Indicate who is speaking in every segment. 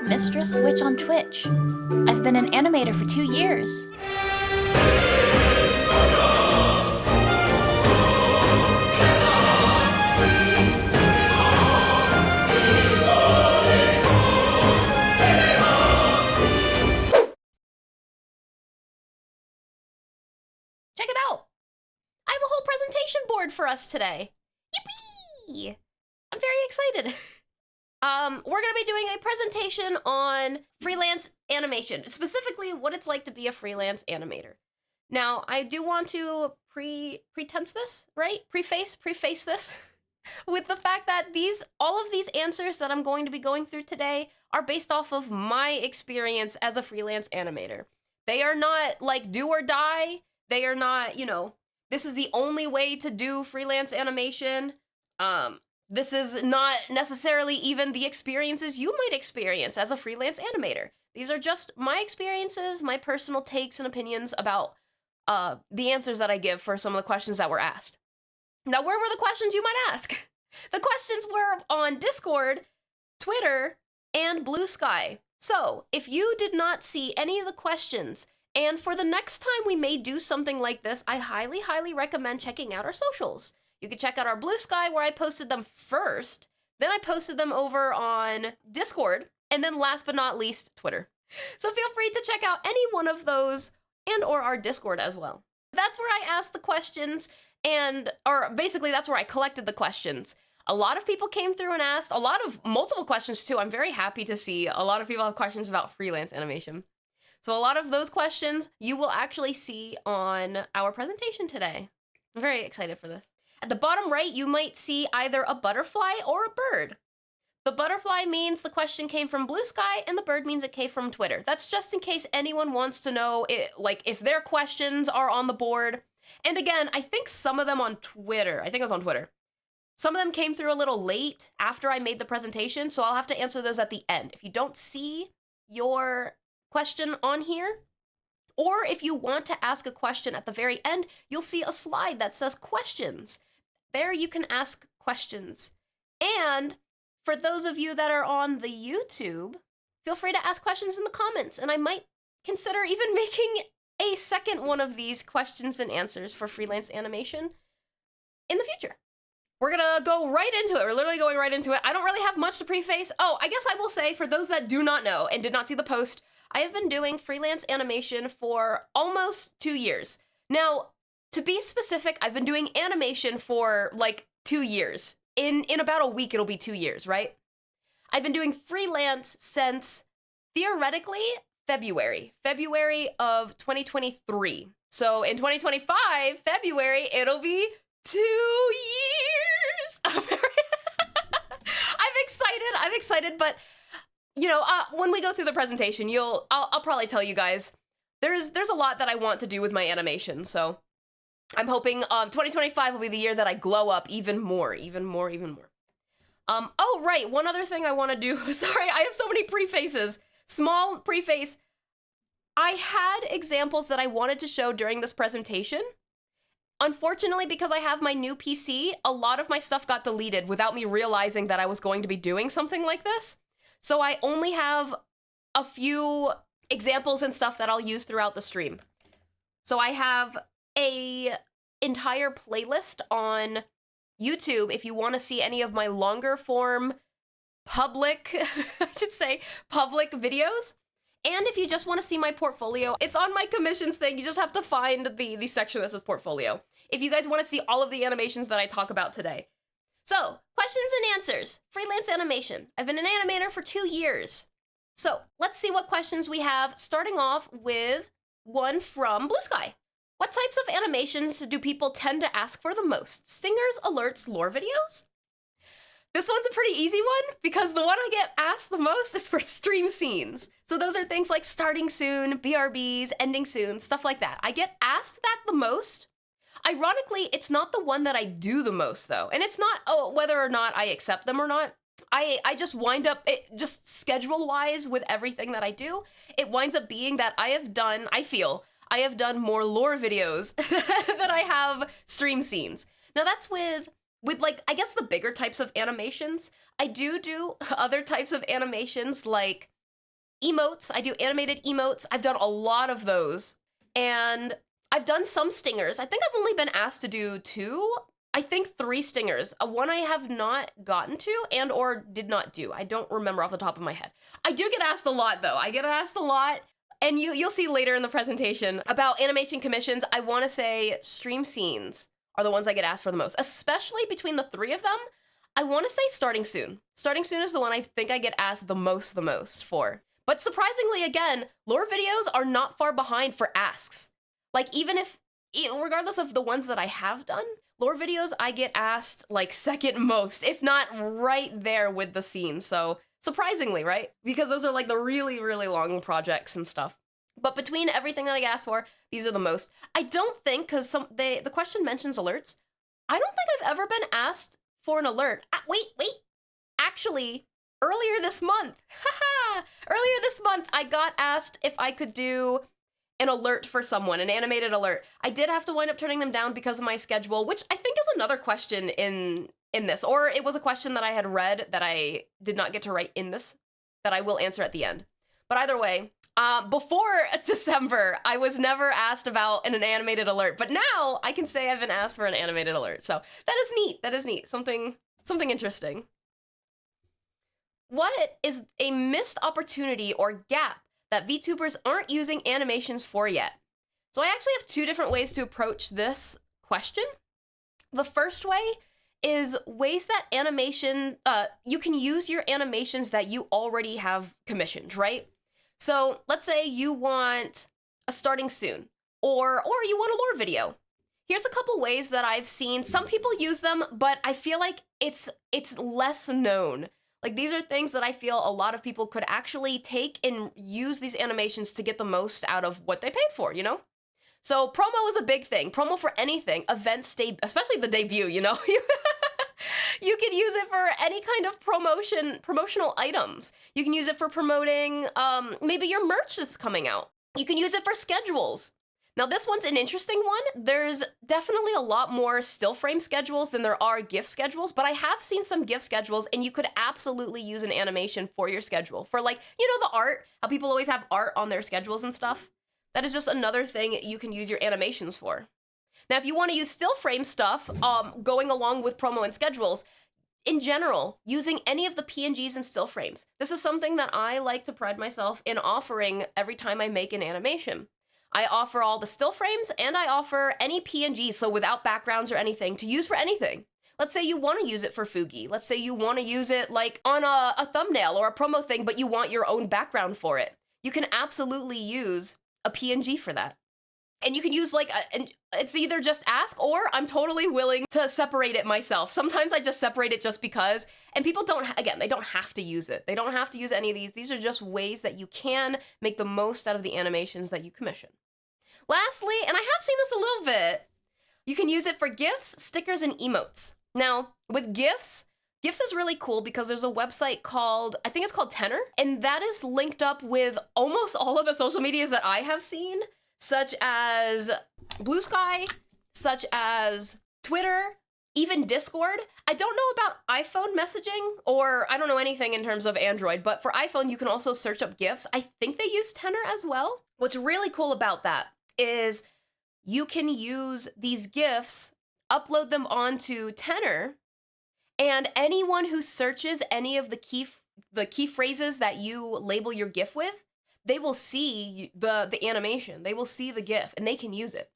Speaker 1: Mistress Witch on Twitch. I've been an animator for 2 years.
Speaker 2: Check it out! I have a whole presentation board for us today. Yippee! I'm very excited. We're gonna be doing a presentation on freelance animation, specifically what it's like to be a freelance animator. Now, I do want to preface this with the fact that all of these answers that I'm going to be going through today are based off of my experience as a freelance animator. They are not like do or die. They are not, this is the only way to do freelance animation. This is not necessarily even the experiences you might experience as a freelance animator. These are just my experiences, my personal takes and opinions about the answers that I give for some of the questions that were asked. Now, where were the questions, you might ask? The questions were on Discord, Twitter, and Bluesky. So, if you did not see any of the questions, and for the next time we may do something like this, I highly, highly recommend checking out our socials. You can check out our Bluesky where I posted them first, then I posted them over on Discord, and then last but not least, Twitter. So feel free to check out any one of those and or our Discord as well. That's where I asked the questions or basically that's where I collected the questions. A lot of people came through and asked, multiple questions too. I'm very happy to see a lot of people have questions about freelance animation. So a lot of those questions you will actually see on our presentation today. I'm very excited for this. At the bottom right, you might see either a butterfly or a bird. The butterfly means the question came from Bluesky, and the bird means it came from Twitter. That's just in case anyone wants to know if their questions are on the board. And again, I think some of them on Twitter. I think it was on Twitter. Some of them came through a little late after I made the presentation, so I'll have to answer those at the end. If you don't see your question on here, or if you want to ask a question at the very end, you'll see a slide that says questions. There you can ask questions. And for those of you that are on the YouTube, feel free to ask questions in the comments, and I might consider even making a second one of these questions and answers for freelance animation in the future. We're gonna go right into it. We're literally going right into it. I don't really have much to preface. Oh, I guess I will say, for those that do not know and did not see the post, I have been doing freelance animation for almost 2 years. Now, to be specific, I've been doing animation for like 2 years. In about a week, it'll be 2 years, right? I've been doing freelance since, theoretically, February of 2023. So in 2025, February, it'll be 2 years. I'm excited, but when we go through the presentation, I'll probably tell you guys, there's a lot that I want to do with my animation, so I'm hoping 2025 will be the year that I glow up even more. Oh, right, one other thing I want to do. Sorry, I have so many prefaces. Small preface. I had examples that I wanted to show during this presentation. Unfortunately, because I have my new PC, a lot of my stuff got deleted without me realizing that I was going to be doing something like this. So I only have a few examples and stuff that I'll use throughout the stream. So I have a entire playlist on YouTube if you want to see any of my longer form public videos. And if you just want to see my portfolio, it's on my commissions thing. You just have to find the section that says portfolio if you guys want to see all of the animations that I talk about today. So, questions and answers. Freelance animation. I've been an animator for 2 years. So, let's see what questions we have, starting off with one from Bluesky. What types of animations do people tend to ask for the most? Stingers, alerts, lore videos? This one's a pretty easy one because the one I get asked the most is for stream scenes. So those are things like starting soon, BRBs, ending soon, stuff like that. I get asked that the most. Ironically, it's not the one that I do the most though. And it's not whether or not I accept them or not. I just wind up, just schedule-wise with everything that I do, it winds up being that I have done more lore videos than I have stream scenes. Now that's with like, I guess the bigger types of animations. I do other types of animations like emotes. I do animated emotes. I've done a lot of those. And I've done some stingers. I think I've only been asked to do 2. I think 3 stingers. One I have not gotten to and or did not do. I don't remember off the top of my head. I do get asked a lot though. I get asked a lot. And you'll see later in the presentation about animation commissions. I want to say stream scenes are the ones I get asked for the most, especially between the 3 of them. I want to say starting soon. Starting soon is the one I think I get asked the most for. But surprisingly, again, lore videos are not far behind for asks. Like even if, regardless of the ones that I have done, lore videos I get asked like second most, if not right there with the scene. So surprisingly, right? Because those are like the really, really long projects and stuff. But between everything that I get asked for, these are the most. I don't think, because the question mentions alerts, I don't think I've ever been asked for an alert. Wait. Actually, earlier this month, I got asked if I could do an alert for someone, an animated alert. I did have to wind up turning them down because of my schedule, which I think is another question in this, or it was a question that I had read that I did not get to write in this, that I will answer at the end. But either way, before December, I was never asked about an animated alert, but now I can say I've been asked for an animated alert. So that is neat. Something interesting. What is a missed opportunity or gap that VTubers aren't using animations for yet? So I actually have 2 different ways to approach this question. The first way is ways that you can use your animations that you already have commissioned, right? So let's say you want a starting soon, or you want a lore video. Here's a couple ways that I've seen some people use them, but I feel like it's less known. Like these are things that I feel a lot of people could actually take and use these animations to get the most out of what they paid for, you know? So promo is a big thing. Promo for anything, events, especially the debut, you know? You can use it for any kind of promotional items. You can use it for promoting maybe your merch that's coming out. You can use it for schedules. Now this one's an interesting one. There's definitely a lot more still frame schedules than there are GIF schedules, but I have seen some GIF schedules and you could absolutely use an animation for your schedule. For like, you know, the art, how people always have art on their schedules and stuff. That is just another thing you can use your animations for. Now, if you want to use still frame stuff, going along with promo and schedules, in general, using any of the PNGs and still frames. This is something that I like to pride myself in offering every time I make an animation. I offer all the still frames and I offer any PNGs, so without backgrounds or anything, to use for anything. Let's say you want to use it for Fugi. Let's say you want to use it like on a thumbnail or a promo thing, but you want your own background for it. You can absolutely use a PNG for that. And you can use like, it's either just ask or I'm totally willing to separate it myself. Sometimes I just separate it just because, and people don't, again, they don't have to use it. They don't have to use any of these. These are just ways that you can make the most out of the animations that you commission. Lastly, and I have seen this a little bit, you can use it for GIFs, stickers, and emotes. Now, with GIFs is really cool because there's a website called, I think it's called Tenor, and that is linked up with almost all of the social medias that I have seen, such as Bluesky, such as Twitter, even Discord. I don't know about iPhone messaging, or I don't know anything in terms of Android, but for iPhone, you can also search up GIFs. I think they use Tenor as well. What's really cool about that is you can use these GIFs, upload them onto Tenor, and anyone who searches any of the key phrases that you label your GIF with, they will see the animation. They will see the GIF and they can use it.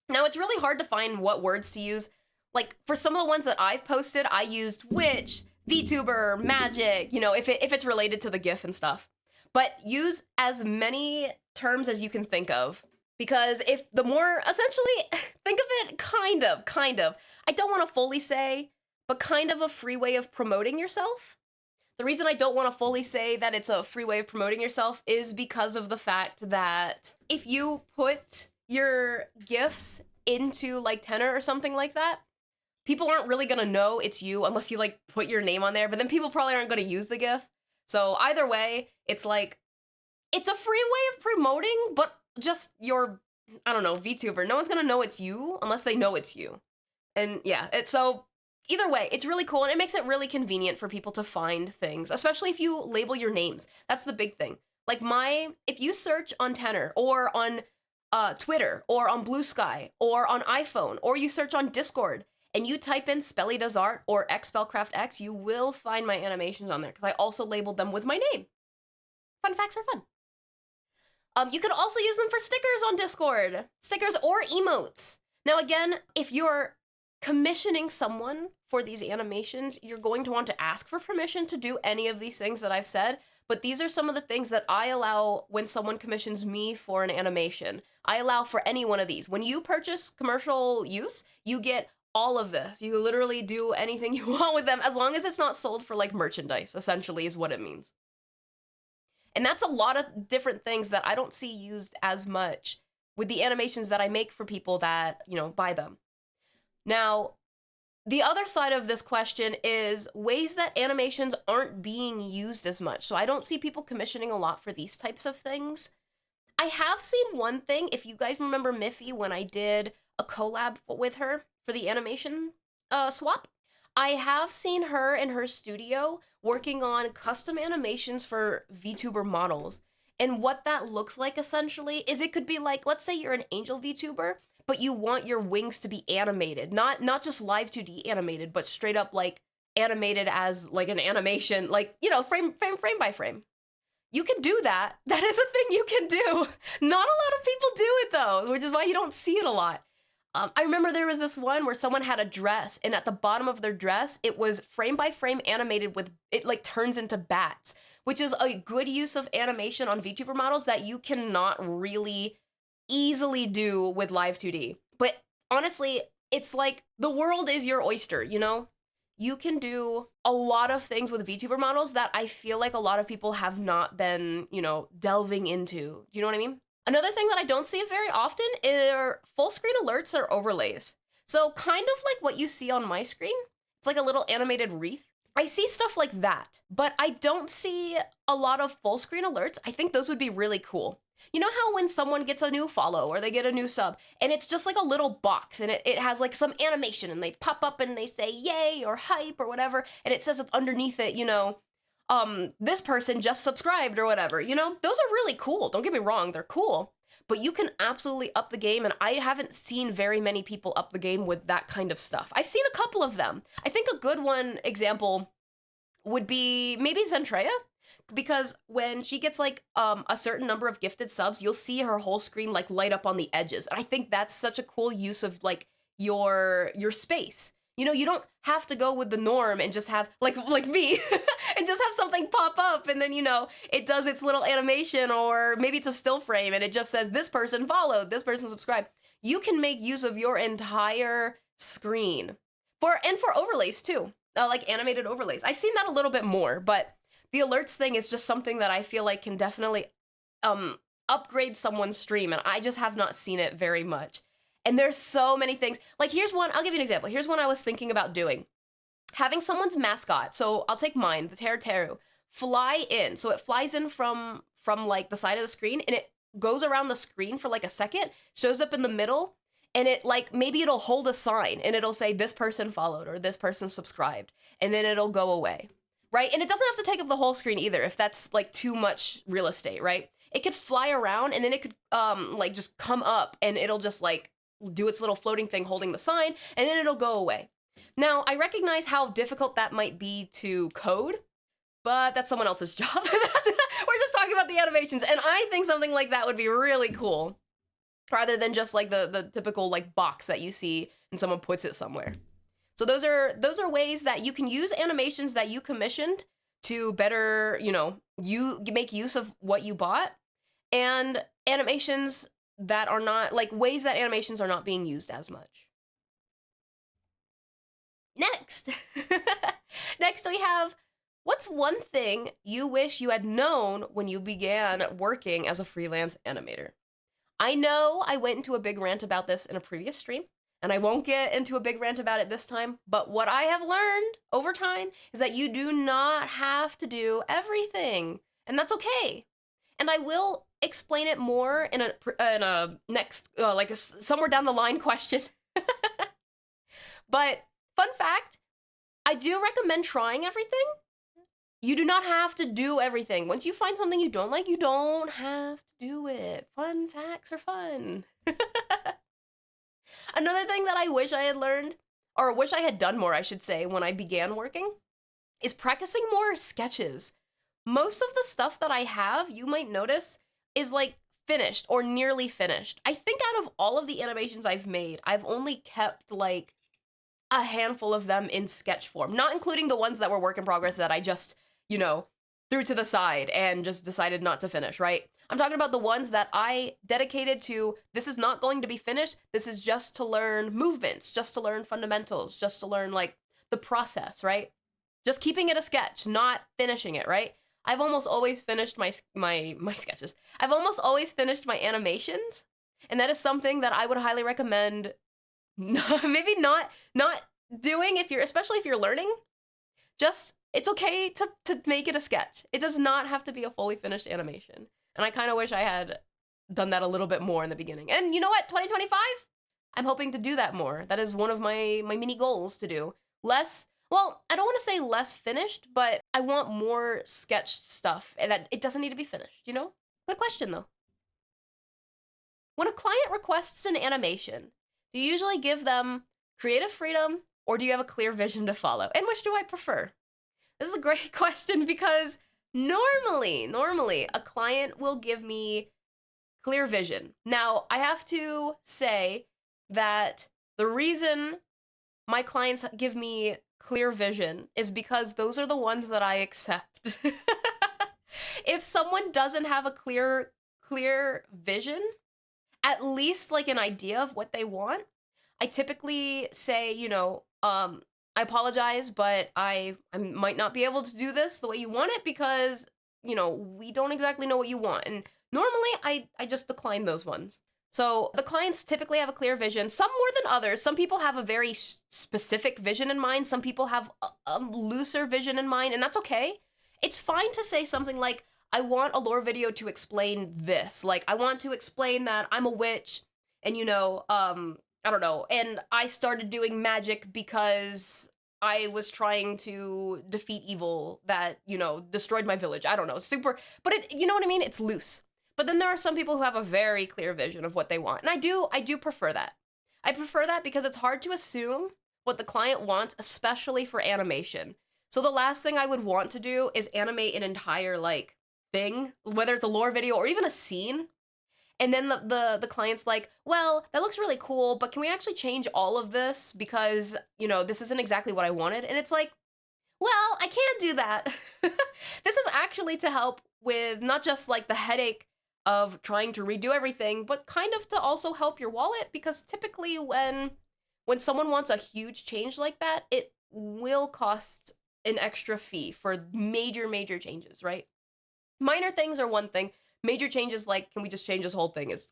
Speaker 2: Now, it's really hard to find what words to use. Like for some of the ones that I've posted, I used witch, VTuber, magic, you know, if it's related to the GIF and stuff. But use as many terms as you can think of, because if the more, essentially, think of it kind of, I don't want to fully say, but kind of a free way of promoting yourself. The reason I don't want to fully say that it's a free way of promoting yourself is because of the fact that if you put your GIFs into like Tenor or something like that, people aren't really going to know it's you unless you like put your name on there, but then people probably aren't going to use the GIF. So either way, it's like, it's a free way of promoting, but just your, I don't know, VTuber. No one's going to know it's you unless they know it's you. And yeah, so either way, it's really cool and it makes it really convenient for people to find things, especially if you label your names. That's the big thing. Like if you search on Tenor or on Twitter or on Bluesky or on iPhone, or you search on Discord and you type in Spelly Does Art or XSpellcraftX, you will find my animations on there because I also labeled them with my name. Fun facts are fun. You could also use them for stickers on Discord, stickers or emotes. Now again, if you're commissioning someone for these animations, you're going to want to ask for permission to do any of these things that I've said, but these are some of the things that I allow when someone commissions me for an animation. I allow for any one of these. When you purchase commercial use, you get all of this. You literally do anything you want with them, as long as it's not sold for like merchandise, essentially is what it means. And that's a lot of different things that I don't see used as much with the animations that I make for people that, you know, buy them. Now, the other side of this question is ways that animations aren't being used as much. So I don't see people commissioning a lot for these types of things. I have seen one thing, if you guys remember Miffy, when I did a collab with her for the animation swap, I have seen her in her studio working on custom animations for VTuber models. And what that looks like essentially is it could be like, let's say you're an angel VTuber, but you want your wings to be animated, not just live 2D animated, but straight up like animated as like an animation, like, you know, frame by frame. You can do that. That is a thing you can do. Not a lot of people do it though, which is why you don't see it a lot. I remember there was this one where someone had a dress, and at the bottom of their dress, it was frame by frame animated with, it like turns into bats, which is a good use of animation on VTuber models that you cannot really easily do with live 2D. But honestly, it's like the world is your oyster, you know? You can do a lot of things with VTuber models that I feel like a lot of people have not been, you know, delving into. Do you know what I mean? Another thing that I don't see very often are full screen alerts or overlays. So kind of like what you see on my screen. It's like a little animated wreath. I see stuff like that, but I don't see a lot of full screen alerts. I think those would be really cool. You know how when someone gets a new follow or they get a new sub and it's just like a little box and it has like some animation and they pop up and they say yay or hype or whatever, and it says underneath it, you know, this person just subscribed or whatever, you know? Those are really cool. Don't get me wrong, they're cool. But you can absolutely up the game, and I haven't seen very many people up the game with that kind of stuff. I've seen a couple of them. I think a good one example would be maybe Zentreya, because when she gets like a certain number of gifted subs, you'll see her whole screen like light up on the edges. And I think that's such a cool use of like your space. You know, you don't have to go with the norm and just have like me and just have something pop up and then, you know, it does its little animation, or maybe it's a still frame and it just says this person followed, this person subscribed. You can make use of your entire screen for overlays too, like animated overlays. I've seen that a little bit more, but the alerts thing is just something that I feel like can definitely upgrade someone's stream, and I just have not seen it very much. And there's so many things. Like here's one, I'll give you an example. Here's one I was thinking about doing. Having someone's mascot, so I'll take mine, the Teru, fly in. So it flies in from like the side of the screen, and it goes around the screen for like a second, shows up in the middle, and it like, maybe it'll hold a sign and it'll say this person followed or this person subscribed, and then it'll go away, right? And it doesn't have to take up the whole screen either if that's like too much real estate, right? It could fly around and then it could like just come up and it'll just like do its little floating thing holding the sign, and then it'll go away. Now, I recognize how difficult that might be to code, but that's someone else's job. We're just talking about the animations, and I think something like that would be really cool, rather than just like the typical like box that you see and someone puts it somewhere. So those are ways that you can use animations that you commissioned to better, you know, you make use of what you bought, and animations that are not, like ways that animations are not being used as much. Next, next we have, what's one thing you wish you had known when you began working as a freelance animator? I know I went into a big rant about this in a previous stream, and I won't get into a big rant about it this time, but what I have learned over time is that you do not have to do everything, and that's okay. And I will explain it more in a next, like somewhere down the line question. But fun fact, I do recommend trying everything. You do not have to do everything. Once you find something you don't like, you don't have to do it. Fun facts are fun. Another thing that I wish I had learned, or wish I had done more, I should say, when I began working, is practicing more sketches. Most of the stuff that I have, you might notice, is like finished or nearly finished. I think out of all of the animations I've made, I've only kept like a handful of them in sketch form, not including the ones that were work in progress that I just, you know, threw to the side and just decided not to finish, right? I'm talking about the ones that I dedicated to, this is not going to be finished, this is just to learn movements, just to learn fundamentals, just to learn like the process, right? Just keeping it a sketch, not finishing it, right? I've almost always finished my sketches. I've almost always finished my animations, and that is something that I would highly recommend maybe not doing if you're, especially if you're learning. Just, it's okay to make it a sketch. It does not have to be a fully finished animation. And I kind of wish I had done that a little bit more in the beginning. And you know what, 2025? I'm hoping to do that more. That is one of my mini goals to do. Less, well, I don't want to say less finished, but I want more sketched stuff, and that it doesn't need to be finished, you know? Good question, though. When a client requests an animation, do you usually give them creative freedom, or do you have a clear vision to follow? And which do I prefer? This is a great question because normally, a client will give me clear vision. Now, I have to say that the reason my clients give me clear vision is because those are the ones that I accept. If someone doesn't have a clear vision, at least like an idea of what they want, I typically say, you know, I apologize, but I might not be able to do this the way you want it because, you know, we don't exactly know what you want. And normally I just decline those ones. So the clients typically have a clear vision, some more than others. Some people have a very specific vision in mind. Some people have a looser vision in mind, and that's okay. It's fine to say something like, I want a lore video to explain this. Like, I want to explain that I'm a witch and, you know, I don't know, and I started doing magic because I was trying to defeat evil that, you know, destroyed my village. I don't know, super, but it, you know what I mean? It's loose. But then there are some people who have a very clear vision of what they want. And I do prefer that. I prefer that because it's hard to assume what the client wants, especially for animation. So the last thing I would want to do is animate an entire, like, thing, whether it's a lore video or even a scene. And then the client's like, well, that looks really cool, but can we actually change all of this? Because, you know, this isn't exactly what I wanted. And it's like, well, I can't do that. This is actually to help with not just like the headache of trying to redo everything, but kind of to also help your wallet, because typically when someone wants a huge change like that, it will cost an extra fee for major changes, right? Minor things are one thing. Major changes like, can we just change this whole thing, is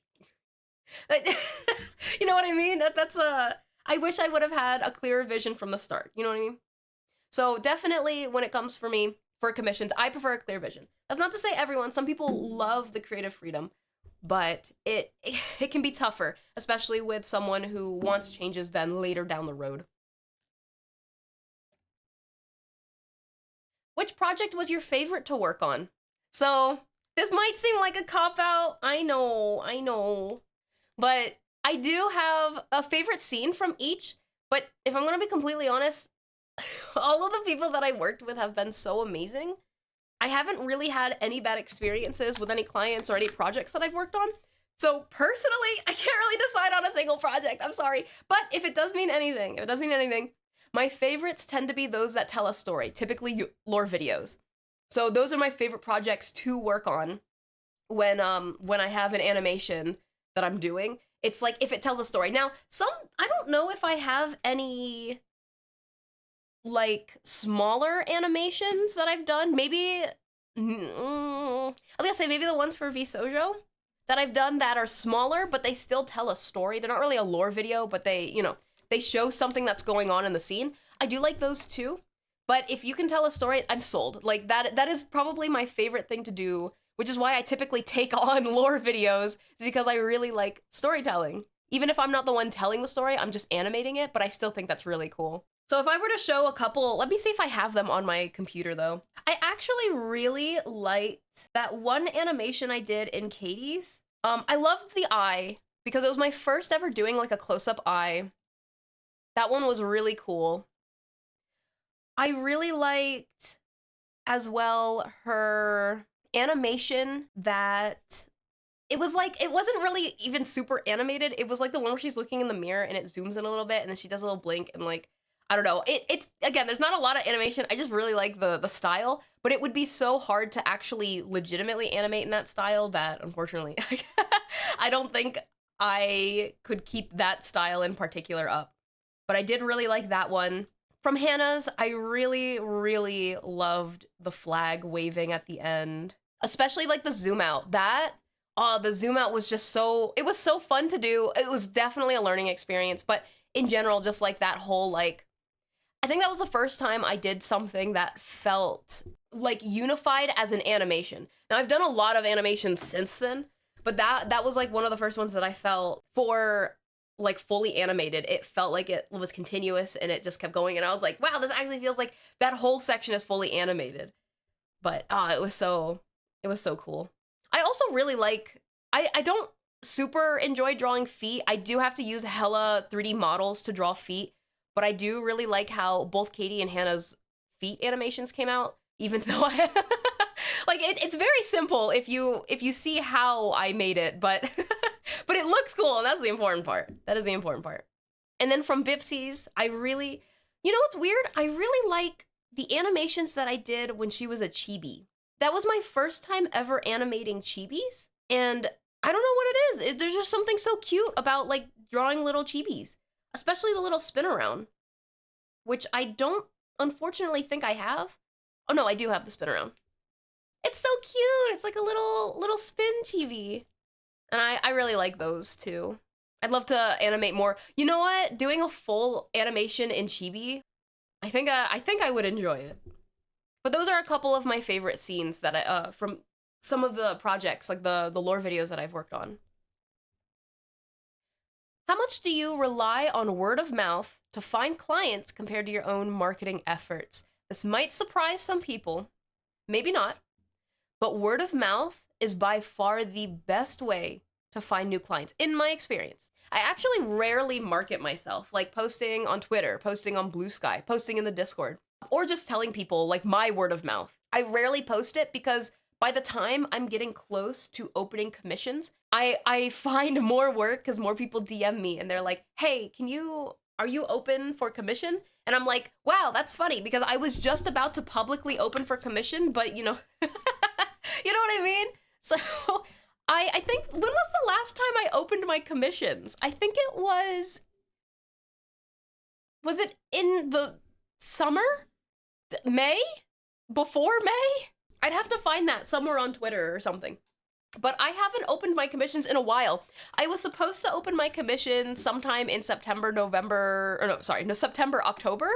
Speaker 2: you know what I mean? That's I wish I would have had a clearer vision from the start. You know what I mean? So definitely when it comes for me, for commissions, I prefer a clear vision. That's not to say everyone. Some people love the creative freedom, but it can be tougher, especially with someone who wants changes then later down the road. Which project was your favorite to work on? So this might seem like a cop-out. I know. But I do have a favorite scene from each. But if I'm going to be completely honest, all of the people that I worked with have been so amazing. I haven't really had any bad experiences with any clients or any projects that I've worked on. So personally, I can't really decide on a single project. I'm sorry. But if it does mean anything, my favorites tend to be those that tell a story, typically lore videos. So those are my favorite projects to work on when I have an animation that I'm doing. It's like if it tells a story. Now, I don't know if I have any like smaller animations that I've done. Maybe I was gonna say maybe the ones for VSojo that I've done that are smaller, but they still tell a story. They're not really a lore video, but they, you know, they show something that's going on in the scene. I do like those too. But if you can tell a story, I'm sold. Like that is probably my favorite thing to do, which is why I typically take on lore videos, is because I really like storytelling. Even if I'm not the one telling the story, I'm just animating it, but I still think that's really cool. So if I were to show a couple, let me see if I have them on my computer though. I actually really liked that one animation I did in Katie's. I loved the eye because it was my first ever doing like a close-up eye. That one was really cool. I really liked as well her animation that it was like, it wasn't really even super animated. It was like the one where she's looking in the mirror and it zooms in a little bit and then she does a little blink and like, I don't know. It's again, there's not a lot of animation. I just really like the style, but it would be so hard to actually legitimately animate in that style that unfortunately I don't think I could keep that style in particular up. But I did really like that one. From Hannah's, I really, really loved the flag waving at the end, especially like the zoom out. The zoom out was just it was so fun to do. It was definitely a learning experience, but in general, just like that whole like, I think that was the first time I did something that felt like unified as an animation. Now I've done a lot of animations since then, but that was like one of the first ones that I felt for like fully animated. It felt like it was continuous and it just kept going and I was like, wow, this actually feels like that whole section is fully animated. But it was so cool. I also really like, I don't super enjoy drawing feet. I do have to use hella 3D models to draw feet, but I do really like how both Katie and Hannah's feet animations came out, even though I like it's very simple if you see how I made it, but but it looks cool and that's the important part. That is the important part. And then from Bipsy's, I really, you know what's weird? I really like the animations that I did when she was a chibi. That was my first time ever animating chibis, and I don't know what it is. There's just something so cute about like drawing little chibis, especially the little spin around, which I don't unfortunately think I have. Oh no, I do have the spin around. It's so cute. It's like a little spin chibi, and I really like those too. I'd love to animate more. You know what? Doing a full animation in chibi, I think I would enjoy it. But those are a couple of my favorite scenes that I from some of the projects, like the lore videos that I've worked on. How much do you rely on word of mouth to find clients compared to your own marketing efforts? This might surprise some people, maybe not, but word of mouth is by far the best way to find new clients, in my experience. I actually rarely market myself, like posting on Twitter, posting on Bluesky, posting in the Discord, or just telling people like my word of mouth. I rarely post it because by the time I'm getting close to opening commissions, I find more work because more people DM me and they're like, hey, are you open for commission? And I'm like, wow, that's funny because I was just about to publicly open for commission, but you know, you know what I mean? So I think, when was the last time I opened my commissions? I think was it in the summer? May? Before May? I'd have to find that somewhere on Twitter or something. But I haven't opened my commissions in a while. I was supposed to open my commission sometime in September, October.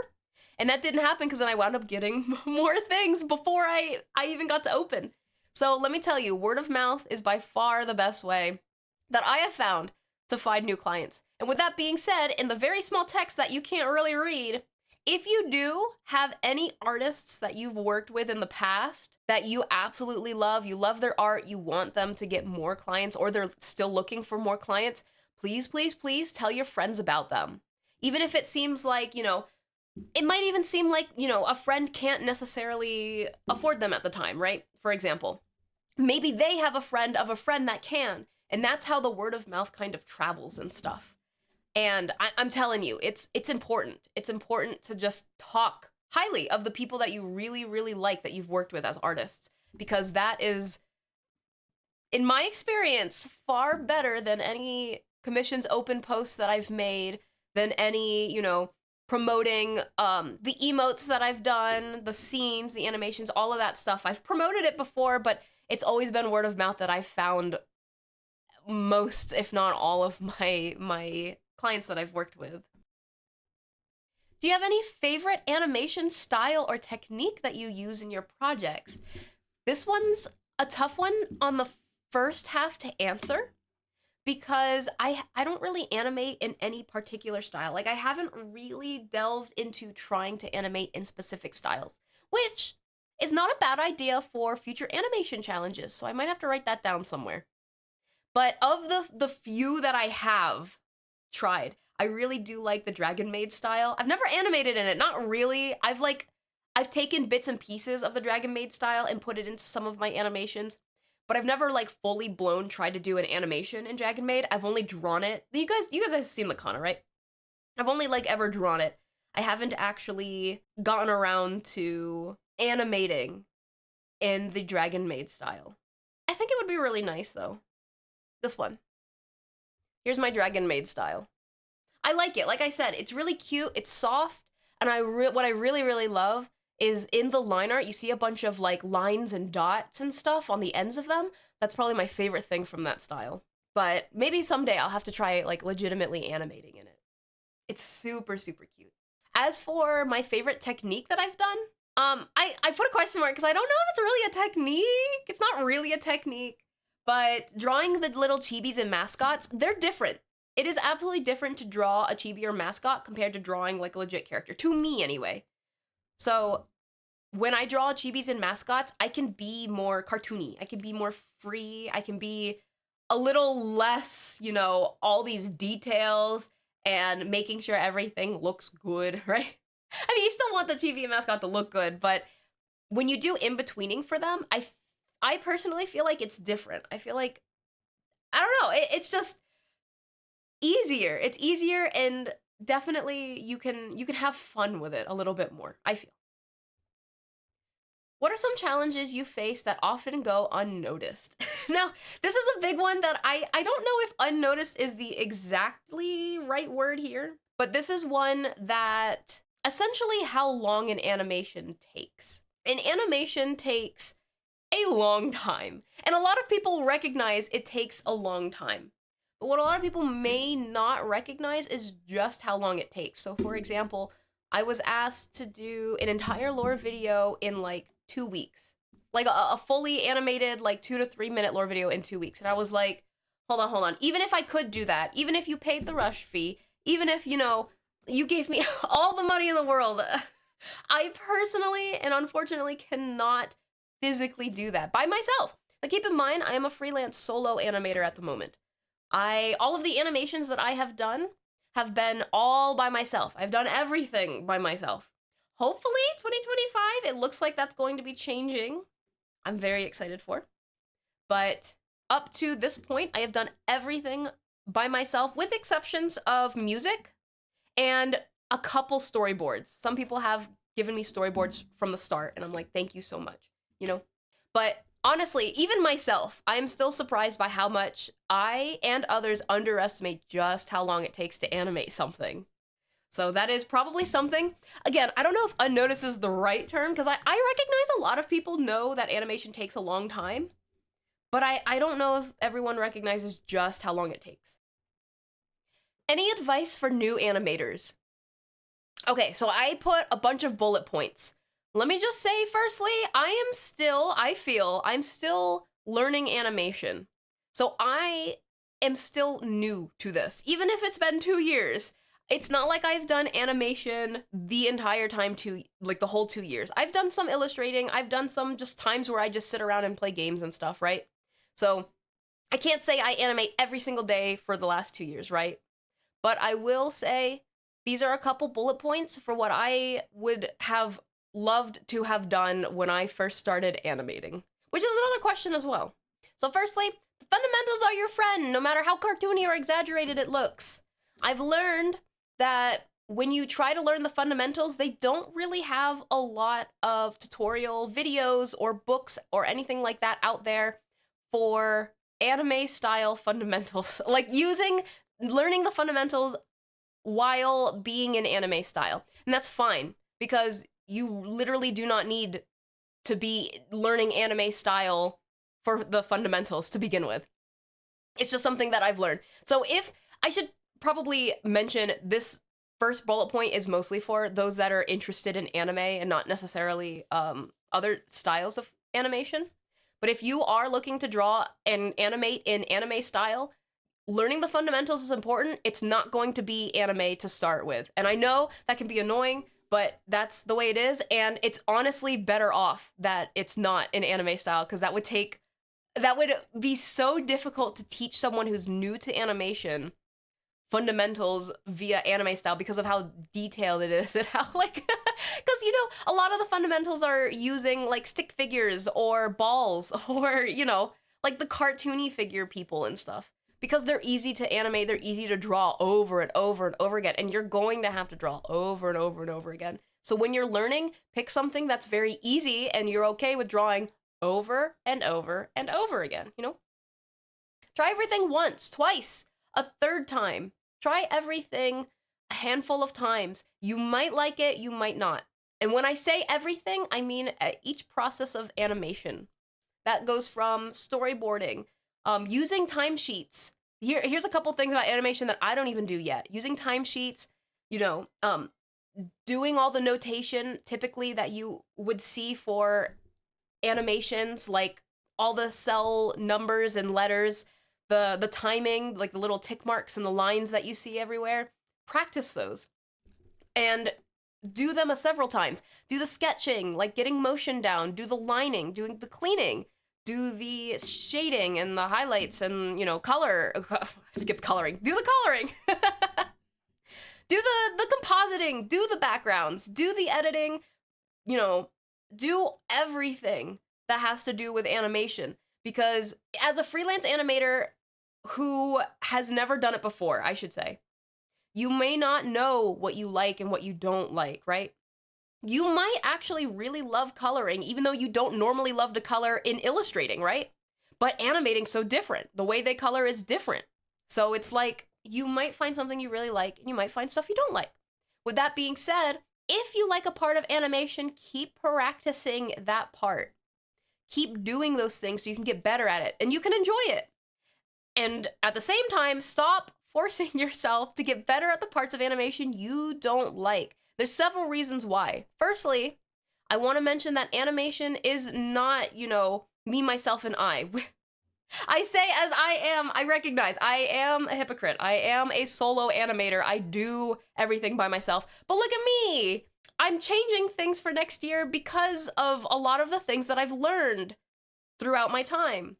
Speaker 2: And that didn't happen because then I wound up getting more things before I even got to open. So let me tell you, word of mouth is by far the best way that I have found to find new clients. And with that being said, in the very small text that you can't really read, if you do have any artists that you've worked with in the past that you absolutely love, you love their art, you want them to get more clients, or they're still looking for more clients, please, please, please tell your friends about them. Even if it seems like, you know, it might even seem like, you know, a friend can't necessarily afford them at the time, right? For example, maybe they have a friend of a friend that can, and that's how the word of mouth kind of travels and stuff. And I'm telling you, it's important. It's important to just talk highly of the people that you really, really like that you've worked with as artists, because that is, in my experience, far better than any commissions open posts that I've made, than any, you know, promoting the emotes that I've done, the scenes, the animations, all of that stuff. I've promoted it before, but it's always been word of mouth that I've found most, if not all of my clients that I've worked with. Do you have any favorite animation style or technique that you use in your projects? This one's a tough one on the first half to answer because I don't really animate in any particular style. Like, I haven't really delved into trying to animate in specific styles, which is not a bad idea for future animation challenges, so I might have to write that down somewhere. But of the few that I have tried, I really do like the Dragon Maid style. I've never animated in it, not really. I've taken bits and pieces of the Dragon Maid style and put it into some of my animations, but I've never like fully blown tried to do an animation in Dragon Maid. I've only drawn it. You guys have seen the Kana, right? I've only like ever drawn it. I haven't actually gotten around to animating in the Dragon Maid style. I think it would be really nice though. This one. Here's my Dragon Maid style. I like it. Like I said, it's really cute. It's soft. And what I really, really love is in the line art, you see a bunch of like lines and dots and stuff on the ends of them. That's probably my favorite thing from that style. But maybe someday I'll have to try like legitimately animating in it. It's super, super cute. As for my favorite technique that I've done, I put a question mark because I don't know if it's really a technique. It's not really a technique. But drawing the little chibis and mascots, they're different. It is absolutely different to draw a chibi or mascot compared to drawing like a legit character, to me anyway. So when I draw chibis and mascots, I can be more cartoony. I can be more free. I can be a little less, you know, all these details and making sure everything looks good, right? I mean, you still want the chibi and mascot to look good, but when you do in-betweening for them, I personally feel like it's different. I feel like, I don't know, it's just easier. It's easier, and definitely you can have fun with it a little bit more, I feel. What are some challenges you face that often go unnoticed? Now, this is a big one that I don't know if unnoticed is the exactly right word here, but this is one that essentially how long an animation takes. An animation takes a long time, and a lot of people recognize it takes a long time. But what a lot of people may not recognize is just how long it takes. So for example, I was asked to do an entire lore video in like 2 weeks. Like a fully animated like 2 to 3 minute lore video in 2 weeks. And I was like, hold on. Even if I could do that, even if you paid the rush fee, even if, you know, you gave me all the money in the world, I personally and unfortunately cannot physically do that by myself. Like, keep in mind, I am a freelance solo animator at the moment. All of the animations that I have done have been all by myself. I've done everything by myself. Hopefully 2025, it looks like that's going to be changing. I'm very excited for. But up to this point, I have done everything by myself, with exceptions of music and a couple storyboards. Some people have given me storyboards from the start, and I'm like, thank you so much, you know? But honestly, even myself, I am still surprised by how much I and others underestimate just how long it takes to animate something. So that is probably something. Again, I don't know if unnoticed is the right term, because I recognize a lot of people know that animation takes a long time, but I don't know if everyone recognizes just how long it takes. Any advice for new animators? Okay, so I put a bunch of bullet points. Let me just say, firstly, I feel I'm still learning animation. So I am still new to this, even if it's been 2 years. It's not like I've done animation the entire time, like the whole 2 years. I've done some illustrating. I've done some just times where I just sit around and play games and stuff, right? So I can't say I animate every single day for the last 2 years, right? But I will say these are a couple bullet points for what I would have loved to have done when I first started animating, which is another question as well. So firstly, the fundamentals are your friend, no matter how cartoony or exaggerated it looks. I've learned that when you try to learn the fundamentals, they don't really have a lot of tutorial videos or books or anything like that out there for anime style fundamentals, like learning the fundamentals while being in anime style. And that's fine, because you literally do not need to be learning anime style for the fundamentals to begin with. It's just something that I've learned. So if I should probably mention, this first bullet point is mostly for those that are interested in anime and not necessarily other styles of animation. But if you are looking to draw and animate in anime style, learning the fundamentals is important. It's not going to be anime to start with. And I know that can be annoying, but that's the way it is, and it's honestly better off that it's not in anime style, because that would be so difficult to teach someone who's new to animation fundamentals via anime style because of how detailed it is and how like because you know a lot of the fundamentals are using like stick figures or balls or you know like the cartoony figure people and stuff because they're easy to animate, they're easy to draw over and over and over again, and you're going to have to draw over and over and over again. So when you're learning, pick something that's very easy and you're okay with drawing over and over and over again, you know? Try everything once, twice, a third time. Try everything a handful of times. You might like it, you might not. And when I say everything, I mean each process of animation. That goes from storyboarding, using timesheets. Here's a couple things about animation that I don't even do yet. Using timesheets, you know, doing all the notation typically that you would see for animations, like all the cell numbers and letters, the timing, like the little tick marks and the lines that you see everywhere. Practice those and do them several times. Do the sketching, like getting motion down, do the lining, doing the cleaning, do the shading and the highlights and, you know, color. Skip coloring. Do the coloring. Do the compositing, do the backgrounds, do the editing, you know, do everything that has to do with animation. Because as a freelance animator who has never done it before, I should say, you may not know what you like and what you don't like, right? You might actually really love coloring, even though you don't normally love to color in illustrating, right? But animating's so different. The way they color is different. So it's like, you might find something you really like, and you might find stuff you don't like. With that being said, if you like a part of animation, keep practicing that part. Keep doing those things so you can get better at it, and you can enjoy it. And at the same time, stop forcing yourself to get better at the parts of animation you don't like. There's several reasons why. Firstly, I want to mention that animation is not, you know, me, myself, and I. I say as I am, I recognize I am a hypocrite. I am a solo animator. I do everything by myself. But look at me. I'm changing things for next year because of a lot of the things that I've learned throughout my time.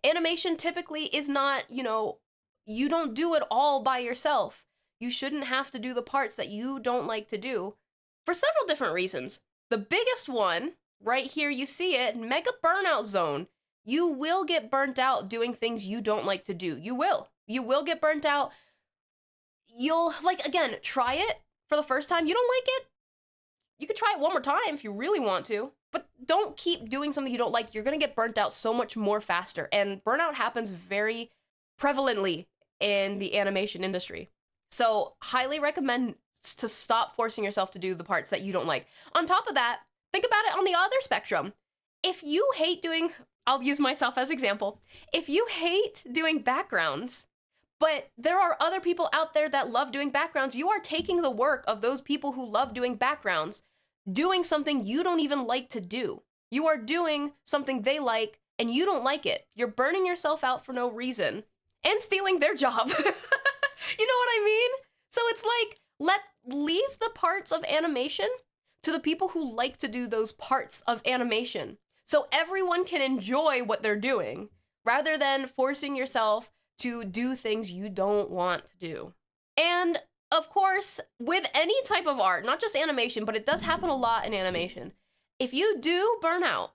Speaker 2: Animation typically is not, you know, you don't do it all by yourself. You shouldn't have to do the parts that you don't like to do for several different reasons. The biggest one, right here you see it, mega burnout zone. You will get burnt out doing things you don't like to do. You will. You will get burnt out. You'll, like, again, try it for the first time. You don't like it? You could try it one more time if you really want to. But don't keep doing something you don't like. You're going to get burnt out so much more faster. And burnout happens very prevalently in the animation industry. So highly recommend to stop forcing yourself to do the parts that you don't like. On top of that, think about it on the other spectrum. If you hate doing, I'll use myself as example. If you hate doing backgrounds, but there are other people out there that love doing backgrounds, you are taking the work of those people who love doing backgrounds, doing something you don't even like to do. You are doing something they like and you don't like it. You're burning yourself out for no reason and stealing their job. You know what I mean? So it's like, leave the parts of animation to the people who like to do those parts of animation, so everyone can enjoy what they're doing, rather than forcing yourself to do things you don't want to do. And of course, with any type of art, not just animation, but it does happen a lot in animation, if you do burn out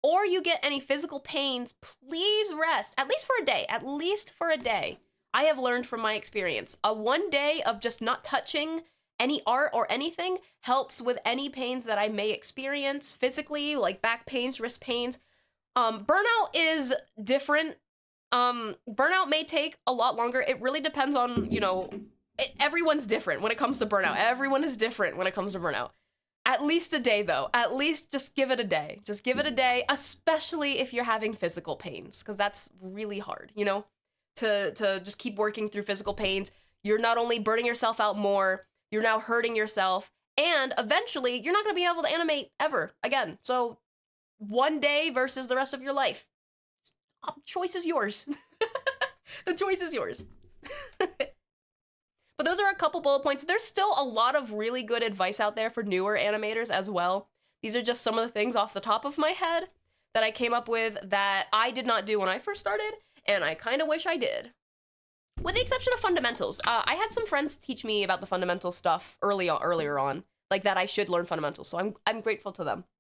Speaker 2: or you get any physical pains, please rest, at least for a day, at least for a day. I have learned from my experience, a one day of just not touching any art or anything helps with any pains that I may experience physically, like back pains, wrist pains. Burnout is different. Burnout may take a lot longer. It really depends on, you know, everyone's different when it comes to burnout. Everyone is different when it comes to burnout. At least a day though, at least just give it a day. Just give it a day, especially if you're having physical pains, because that's really hard, you know, to just keep working through physical pains. You're not only burning yourself out more, you're now hurting yourself, and eventually you're not going to be able to animate ever again. So one day versus the rest of your life. Choice is yours. The choice is yours. But those are a couple bullet points. There's still a lot of really good advice out there for newer animators as well. These are just some of the things off the top of my head that I came up with that I did not do when I first started, and I kind of wish I did. With the exception of fundamentals, I had some friends teach me about the fundamental stuff earlier on, like that I should learn fundamentals, so I'm grateful to them.